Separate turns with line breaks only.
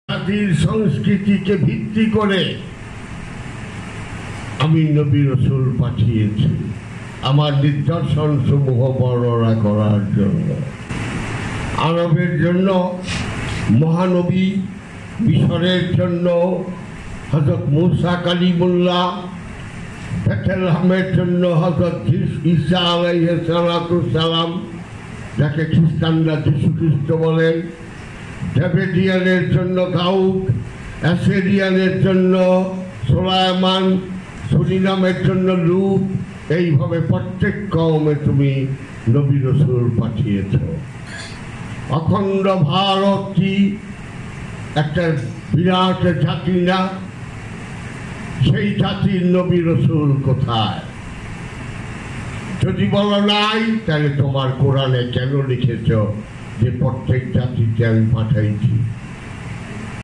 জাতির সংস্কৃতিকে ভিত্তি করে আমি নবী রাসূল পাঠিয়েছি আমার নিদর্শন সমূহ বর্ণনা করার জন্য। আরবের জন্য মহানবী, মিশরের জন্য হযরত মুসা কালিমুল্লাহ, বেথলেহেমের জন্য হযরত ঈসা আলাইহিস সালাম, যাকে খ্রিস্টানরা যীশু খ্রিস্ট বলেন, ডেভিডিয়ানের জন্য দাউদ, অ্যাসিরিয়ানের জন্য সুলাইমান, সুরিনামের জন্য লূত। এইভাবে প্রত্যেক কওমে তুমি নবী রাসূল পাঠিয়েছ। অখণ্ড ভারতটি একটা বিরাট জাতি না? সেই জাতির নবী রাসূল কোথায়? যদি বলো নাই, তাহলে তোমার কোরআনে কেন লিখেছ যে প্রত্যেক জাতিকে আমি পাঠাইছি?